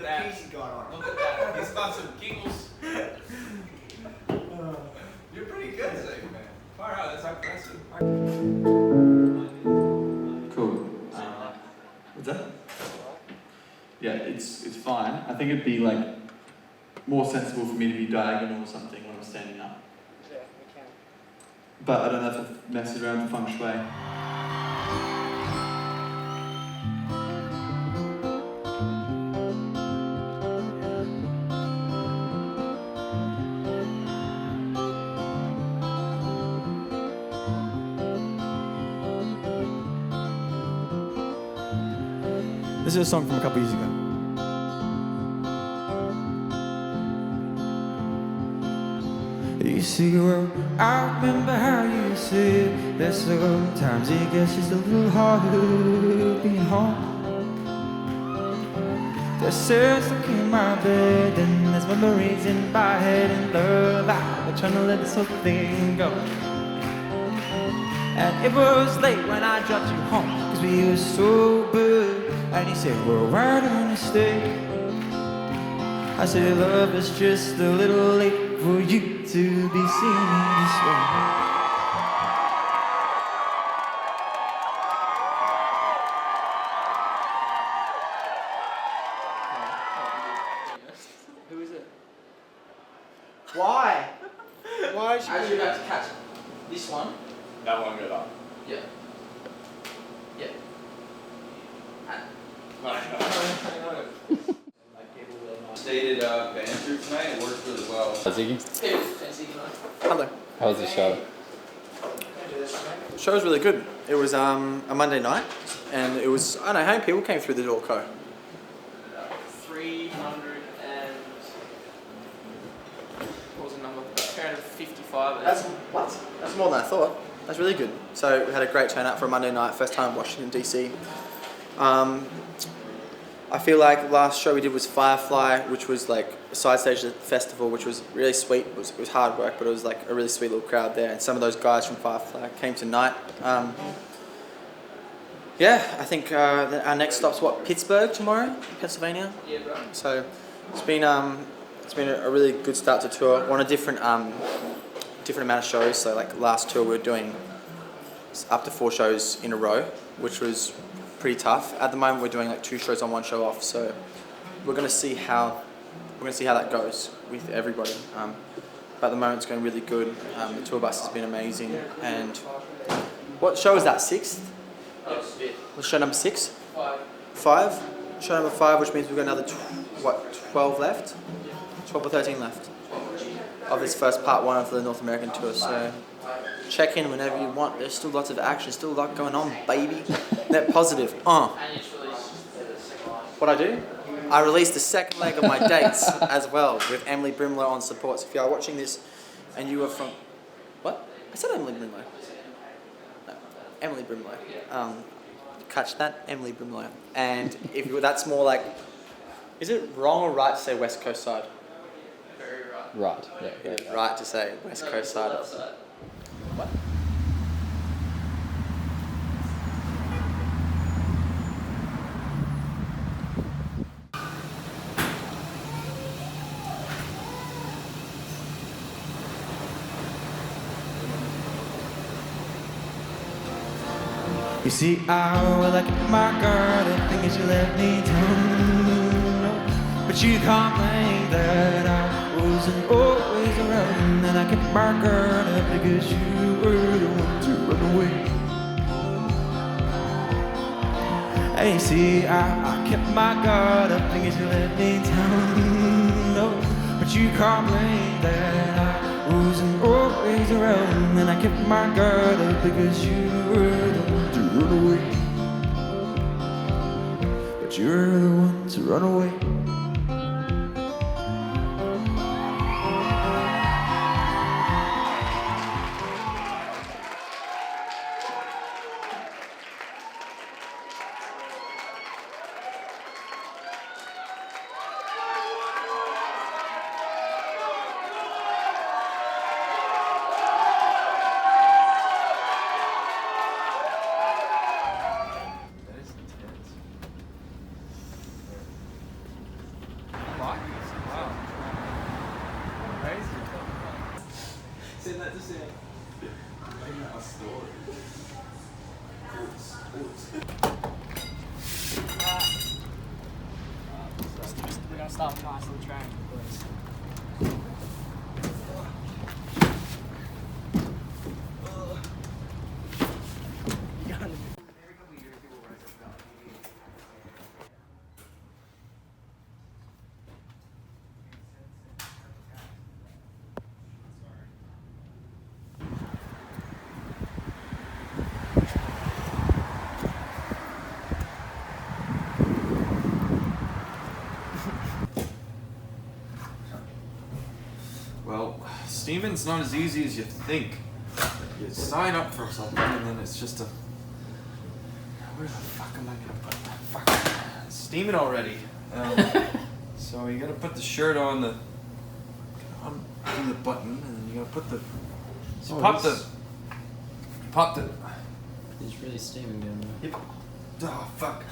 Look at the keys he got on. Look at that. He's got some giggles. You're pretty good, Ziggy, man. Far out, that's impressive. Cool. What's that? Yeah, it's fine. I think it'd be like more sensible for me to be diagonal or something when I'm standing up. Yeah, we can. But I don't know if it messes around with feng shui. This is a song from a couple years ago. You see, well, I remember how you said that sometimes it gets just a little harder being home. There's sense stuck in my bed, and there's memories in my head, and love, I'm trying to let this whole thing go. And it was late when I dropped you home, cause we were sober. And he said, well, why don't you stay? I said, love is just a little late for you to be seeing me this way. Who is it? Why? Why is she As you're about to catch this one, That one goes up. yeah. Yeah. Stated banter tonight, it works really well. Ziggy, Hello. how was the show? The show was really good. It was a Monday night, and it was, I don't know, how many people came through the door, Co? 300 and... What was the number? 355. That's more than I thought. That's really good. So we had a great turnout for a Monday night, first time in Washington DC. I feel like the last show we did was Firefly, which was like a side stage at the festival, which was really sweet. It was hard work, but it was like a really sweet little crowd there. And some of those guys from Firefly came tonight. Yeah, I think our next stop's what, Pittsburgh tomorrow, Pennsylvania. Yeah, bro. So it's been a really good start to tour. We're on a different amount of shows. So like last tour we were doing up to 4 shows in a row, which was pretty tough. At the moment we're doing like 2 shows on, 1 show off. So we're gonna see how that goes with everybody. But at the moment it's going really good. The tour bus has been amazing. And what show is that? 6th? Was show number 6? 5? Show number 5, which means we've got another 12 left? 12 or 13 left of this first part 1 of the North American tour. So check in whenever you want. There's still lots of action, still a lot going on, baby. Net positive. What I do? I released the second leg of my dates as well with Emily Brimlow on support. So if you are watching this and you are from... What? I said Emily Brimlow. No, Emily Brimlow. Catch that? Emily Brimlow. And if you, that's more like... Is it wrong or right to say West Coast side? Very right. Right, yeah. Right to say West Coast side. What? You see, I would like my girl to think that you let me down, but you can't blame that I wasn't always around, and I kept my guard up because you were the one to run away. And you see, I kept my guard up because you let me down, but you can't blame that I wasn't always around, and I kept my guard up because you were the one to run away. But you're the one to run away. start with a nice little train, please. Well, steaming's not as easy as you think. You sign up for something and then it's just a... Where the fuck am I gonna put that? Fuck. It's steaming already. So you gotta put the shirt on the... undo the button and then you gotta put the... So pop the... It's really steaming down there. You, oh fuck.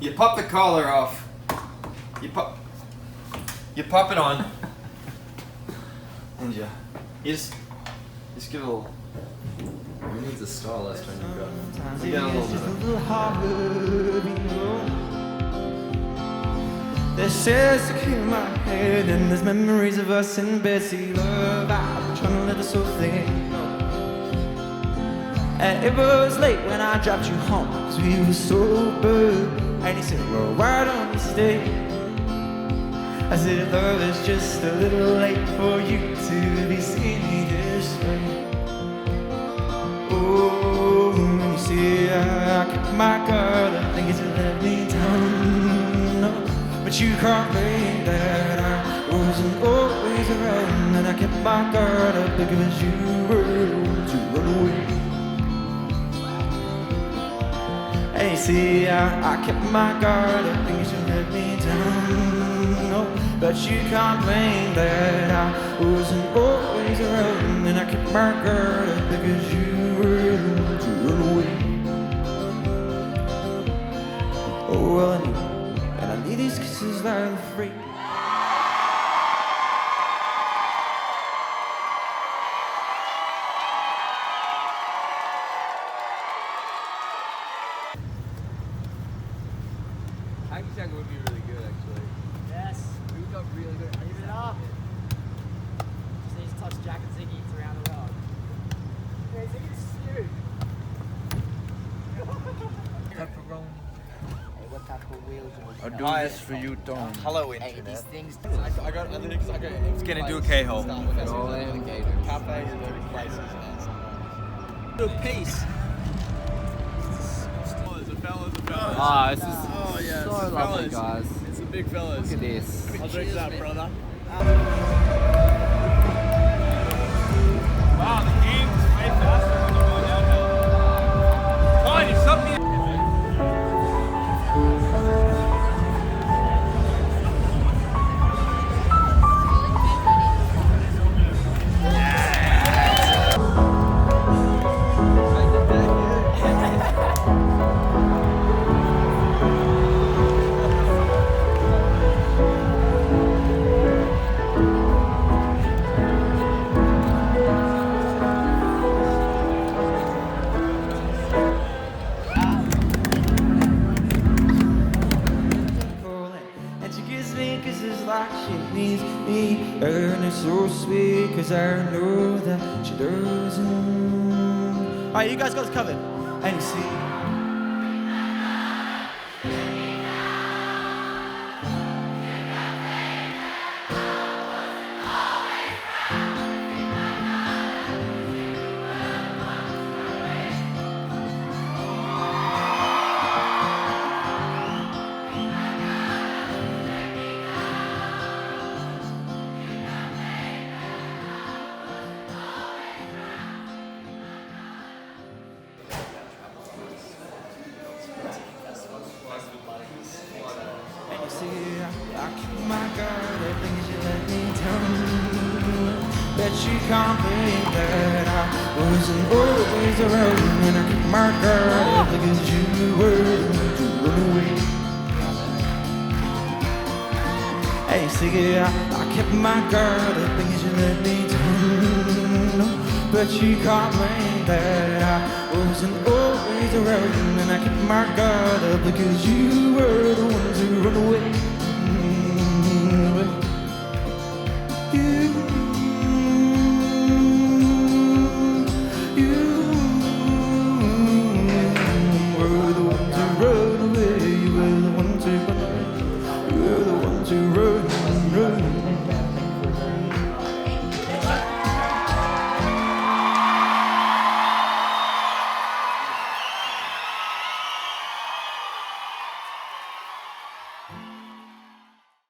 You pop the collar off. You pop it on. And you just give it a little. Who needs a stylist when you've got... You get a little bit of- bit. harder below. There's stairs to keep my head and there's memories of us in bed. See love, I'm trying to let the soul thing go. And it was late when I dropped you home, cause we were sober. And he said, well, why don't you stay? I said, love is just a little late for you to be seeing me this way. Oh, you see, I kept my guard, I think it's let me down. No, but you can't blame that I wasn't always around. And I kept my guard up because you were to run away. And you see, I kept my guard up because you let me down. No, but you can't blame that I wasn't always around. And I kept my guard up because you were to run away. Oh, well, I need, and I need these kisses like a freak. Hacky would be really good, actually. Yes, we got really good. Leave it up. Just need to touch Jack and Ziggy around the world. Yeah, Ziggy's huge. What type of wheels I'll do this for you, Tom. Hello, Hey, these internet. things. I got It's gonna do a K-hole. All alligators. Cafes and places. Peace. Ah, this is so lovely, guys. It's the big fellas. Look at this. I'll drink that, brother. Wow, the game's way faster when you're going downhill. Come on, you suck me. And she gives me kisses like she needs me. And it's so sweet, cause I know that she doesn't. Alright, you guys got this covered. And you see. And you see, I keep my guard up because you let me down. Bet you can't believe that I wasn't always around. And I keep my guard up because you were to run away. And you see, I kept my guard up because you let me down. But you can't blame that I wasn't always around, and I kept my guard up because you were the ones who run away.